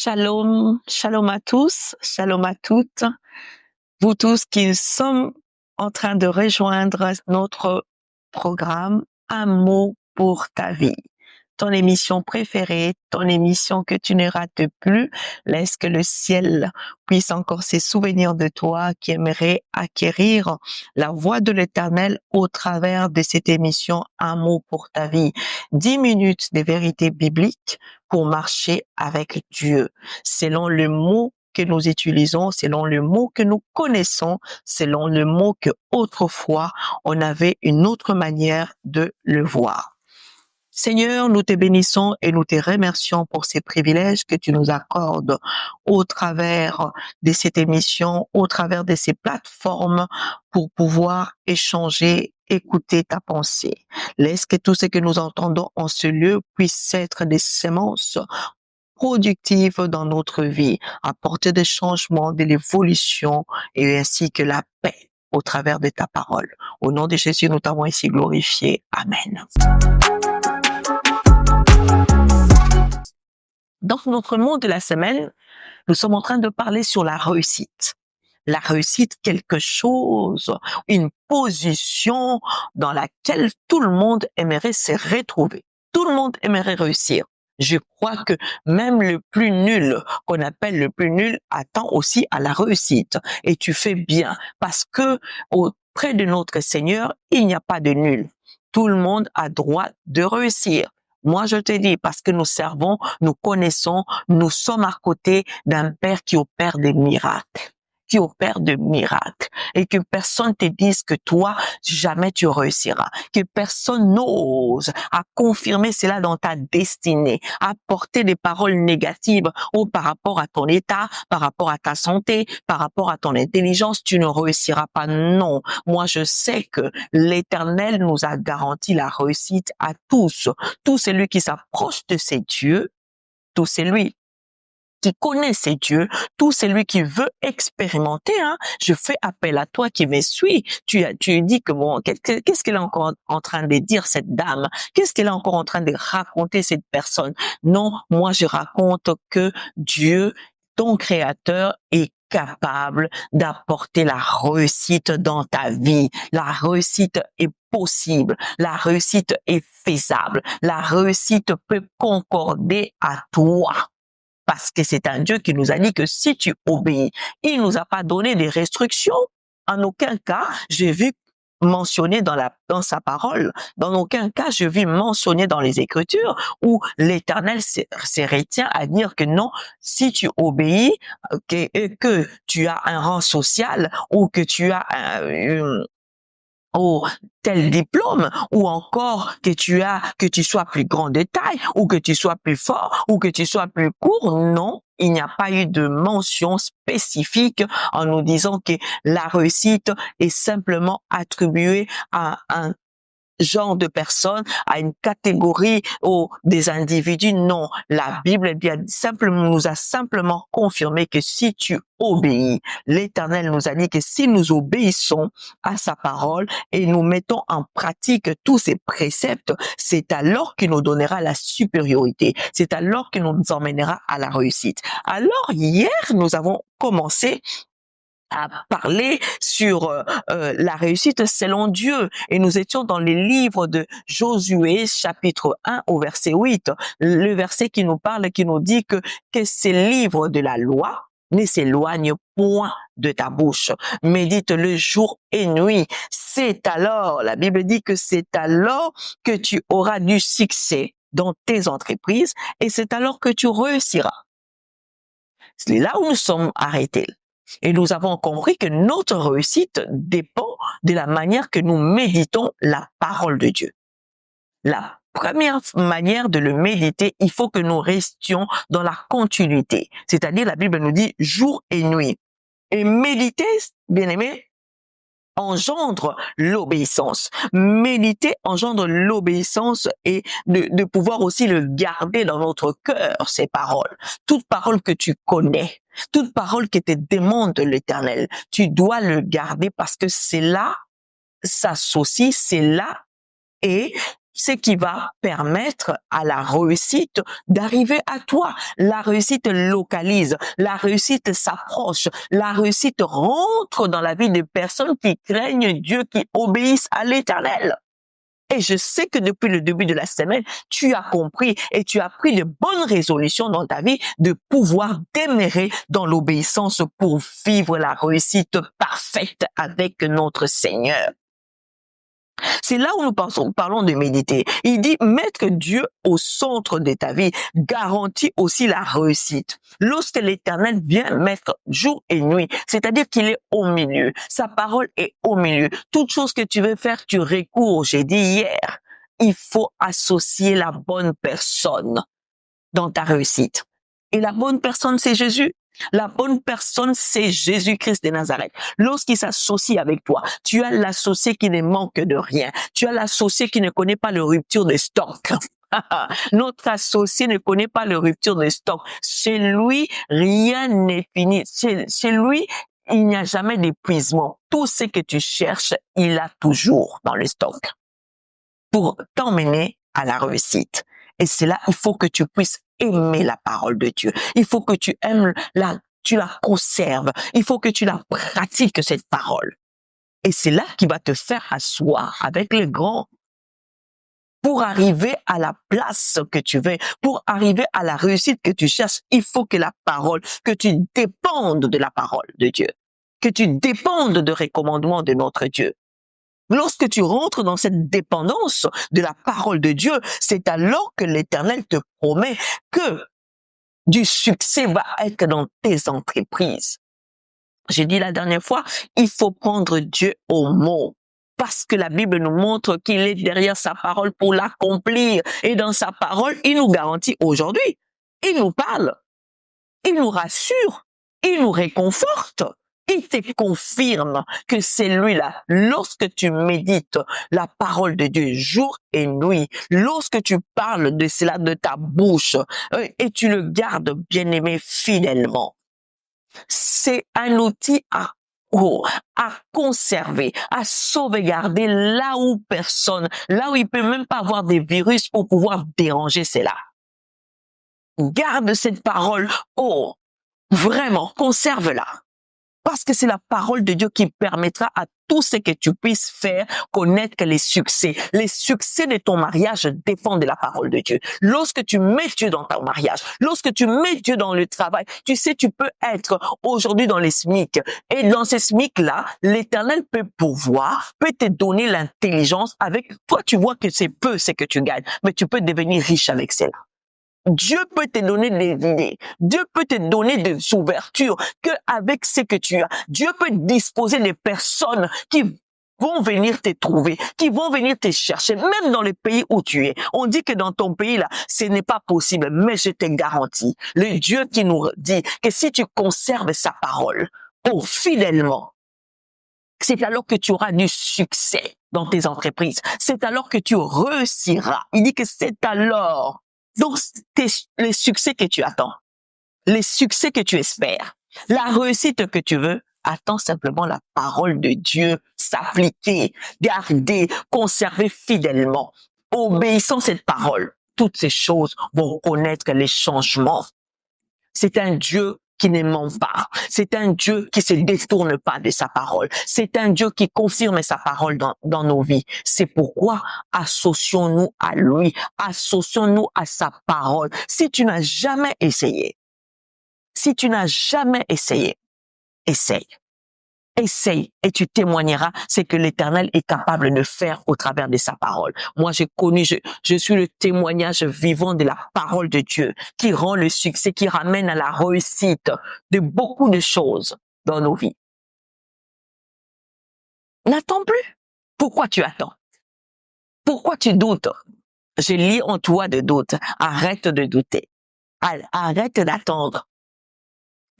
Shalom, shalom à tous, shalom à toutes, vous tous qui sommes en train de rejoindre notre programme Un mot pour ta vie. Ton émission préférée, ton émission que tu ne rates plus. Laisse que le ciel puisse encore se souvenir de toi qui aimerait acquérir la voix de l'Éternel au travers de cette émission Un mot pour ta vie. 10 minutes de vérité biblique pour marcher avec Dieu, selon le mot que nous utilisons, selon le mot que nous connaissons, selon le mot que autrefois on avait une autre manière de le voir. Seigneur, nous te bénissons et nous te remercions pour ces privilèges que tu nous accordes au travers de cette émission, au travers de ces plateformes pour pouvoir échanger, écouter ta pensée. Laisse que tout ce que nous entendons en ce lieu puisse être des semences productives dans notre vie, apporter des changements, de l'évolution et ainsi que la paix au travers de ta parole. Au nom de Jésus, nous t'avons ici glorifié. Amen. Dans notre mot de la semaine, nous sommes en train de parler sur la réussite. La réussite, quelque chose, une position dans laquelle tout le monde aimerait se retrouver. Tout le monde aimerait réussir. Je crois que même le plus nul, qu'on appelle le plus nul, attend aussi à la réussite. Et tu fais bien, parce que auprès de notre Seigneur, il n'y a pas de nul. Tout le monde a droit de réussir. Moi, je te dis, parce que nous servons, nous connaissons, nous sommes à côté d'un Père qui opère des miracles. Qui opère de miracles. Et que personne te dise que toi, jamais tu réussiras. Que personne n'ose à confirmer cela dans ta destinée. À porter des paroles négatives ou par rapport à ton état, par rapport à ta santé, par rapport à ton intelligence, tu ne réussiras pas. Non. Moi, je sais que l'Éternel nous a garanti la réussite à tous. Tout celui qui s'approche de ces dieux, tout celui qui connaît ces dieux, tout celui qui veut expérimenter, je fais appel à toi qui me suis. Tu dis que bon, qu'est-ce qu'elle est encore en train de dire cette dame? Qu'est-ce qu'elle est encore en train de raconter cette personne? Non, moi je raconte que Dieu, ton créateur, est capable d'apporter la réussite dans ta vie. La réussite est possible. La réussite est faisable. La réussite peut concorder à toi. Parce que c'est un Dieu qui nous a dit que si tu obéis, il nous a pas donné des restrictions. En aucun cas, j'ai vu mentionné dans sa parole. Dans aucun cas, je vis mentionné dans les Écritures où l'Éternel se retient à dire que non, si tu obéis, que tu as un rang social ou que tu as tel diplôme, ou encore que tu sois plus grand de taille, ou que tu sois plus fort, ou que tu sois plus court. Non, il n'y a pas eu de mention spécifique en nous disant que la réussite est simplement attribuée à un genre de personnes, à une catégorie ou des individus. Non, la Bible nous a simplement confirmé que si tu obéis, l'Éternel nous a dit que si nous obéissons à sa parole et nous mettons en pratique tous ses préceptes, c'est alors qu'il nous donnera la supériorité. C'est alors qu'il nous emmènera à la réussite. Alors hier, nous avons commencé à parler sur la réussite selon Dieu. Et nous étions dans les livres de Josué, chapitre 1 au verset 8. Le verset qui nous parle, qui nous dit que ces livres de la loi ne s'éloignent point de ta bouche. Médite-le jour et nuit. C'est alors, la Bible dit que c'est alors que tu auras du succès dans tes entreprises et c'est alors que tu réussiras. C'est là où nous sommes arrêtés. Et nous avons compris que notre réussite dépend de la manière que nous méditons la parole de Dieu. La première manière de le méditer, il faut que nous restions dans la continuité. C'est-à-dire, la Bible nous dit jour et nuit. Et méditer, bien aimé, engendre l'obéissance. Méditer engendre l'obéissance et de pouvoir aussi le garder dans notre cœur, ces paroles. Toute parole que tu connais, toute parole qui te demande de l'Éternel, tu dois le garder parce que c'est là, s'associe, c'est là et ce qui va permettre à la réussite d'arriver à toi. La réussite localise, la réussite s'approche, la réussite rentre dans la vie des personnes qui craignent Dieu, qui obéissent à l'Éternel. Et je sais que depuis le début de la semaine, tu as compris et tu as pris de bonnes résolutions dans ta vie de pouvoir demeurer dans l'obéissance pour vivre la réussite parfaite avec notre Seigneur. C'est là où nous parlons de méditer. Il dit, mettre Dieu au centre de ta vie garantit aussi la réussite. Lorsque l'Éternel vient mettre jour et nuit, c'est-à-dire qu'il est au milieu, sa parole est au milieu. Toute chose que tu veux faire, tu recours. J'ai dit hier, il faut associer la bonne personne dans ta réussite. Et la bonne personne, c'est Jésus. La bonne personne, c'est Jésus-Christ de Nazareth. Lorsqu'il s'associe avec toi, tu as l'associé qui ne manque de rien. Tu as l'associé qui ne connaît pas le rupture de stock. Notre associé ne connaît pas le rupture de stock. Chez lui, rien n'est fini. Chez lui, il n'y a jamais d'épuisement. Tout ce que tu cherches, il a toujours dans le stock pour t'emmener à la réussite. Et c'est là, il faut que tu puisses aimer la parole de Dieu. Il faut que tu aimes tu la conserves. Il faut que tu la pratiques, cette parole. Et c'est là qui va te faire asseoir avec les grands. Pour arriver à la place que tu veux, pour arriver à la réussite que tu cherches, il faut que la parole, que tu dépendes de la parole de Dieu, que tu dépendes de recommandements de notre Dieu. Lorsque tu rentres dans cette dépendance de la parole de Dieu, c'est alors que l'Éternel te promet que du succès va être dans tes entreprises. J'ai dit la dernière fois, il faut prendre Dieu au mot. Parce que la Bible nous montre qu'il est derrière sa parole pour l'accomplir. Et dans sa parole, il nous garantit aujourd'hui. Il nous parle. Il nous rassure. Il nous réconforte. Il te confirme que c'est lui-là. Lorsque tu médites la parole de Dieu jour et nuit, lorsque tu parles de cela de ta bouche et tu le gardes, bien-aimé, fidèlement, c'est un outil à conserver, à sauvegarder là où il peut même pas avoir des virus pour pouvoir déranger cela. Garde cette parole, vraiment, conserve-la. Parce que c'est la parole de Dieu qui permettra à tout ce que tu puisses faire connaître les succès. Les succès de ton mariage dépendent de la parole de Dieu. Lorsque tu mets Dieu dans ton mariage, lorsque tu mets Dieu dans le travail, tu sais, tu peux être aujourd'hui dans les SMIC. Et dans ces SMIC-là, l'Éternel peut pouvoir, peut te donner l'intelligence avec toi. Tu vois que c'est peu ce que tu gagnes, mais tu peux devenir riche avec cela. Dieu peut te donner des idées. Dieu peut te donner des ouvertures que avec ce que tu as. Dieu peut disposer des personnes qui vont venir te trouver, qui vont venir te chercher, même dans le pays où tu es. On dit que dans ton pays là, ce n'est pas possible, mais je te garantis, le Dieu qui nous dit que si tu conserves sa parole, fidèlement, c'est alors que tu auras du succès dans tes entreprises. C'est alors que tu réussiras. Il dit que c'est alors. Donc, les succès que tu attends, les succès que tu espères, la réussite que tu veux, attends simplement la parole de Dieu s'appliquer, garder, conserver fidèlement. Obéissant cette parole, toutes ces choses vont connaître les changements. C'est un Dieu qui ne ment pas. C'est un Dieu qui se détourne pas de sa parole. C'est un Dieu qui confirme sa parole dans nos vies. C'est pourquoi associons-nous à lui. Associons-nous à sa parole. Si tu n'as jamais essayé, essaye. Essaye et tu témoigneras ce que l'Éternel est capable de faire au travers de sa parole. Moi, je suis le témoignage vivant de la parole de Dieu qui rend le succès, qui ramène à la réussite de beaucoup de choses dans nos vies. N'attends plus. Pourquoi tu attends? Pourquoi tu doutes? Je lis en toi de doute. Arrête de douter. Arrête d'attendre.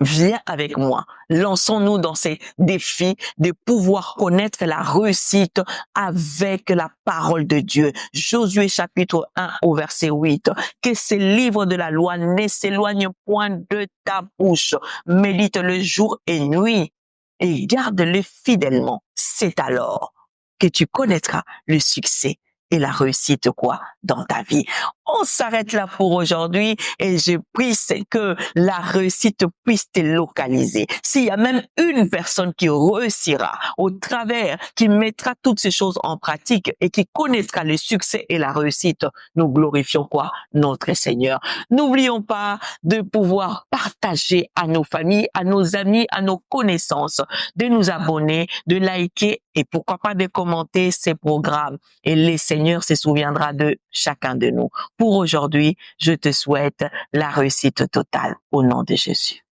Viens avec moi. Lançons-nous dans ces défis de pouvoir connaître la réussite avec la parole de Dieu. Josué chapitre 1 au verset 8. Que ces livres de la loi ne s'éloignent point de ta bouche. Médite-le jour et nuit et garde-le fidèlement. C'est alors que tu connaîtras le succès et la réussite quoi dans ta vie. On s'arrête là pour aujourd'hui et je prie c'est que la réussite puisse te localiser. S'il y a même une personne qui réussira au travers, qui mettra toutes ces choses en pratique et qui connaîtra le succès et la réussite, nous glorifions quoi? Notre Seigneur. N'oublions pas de pouvoir partager à nos familles, à nos amis, à nos connaissances, de nous abonner, de liker et pourquoi pas de commenter ces programmes. Et le Seigneur se souviendra de chacun de nous. Pour aujourd'hui, je te souhaite la réussite totale au nom de Jésus.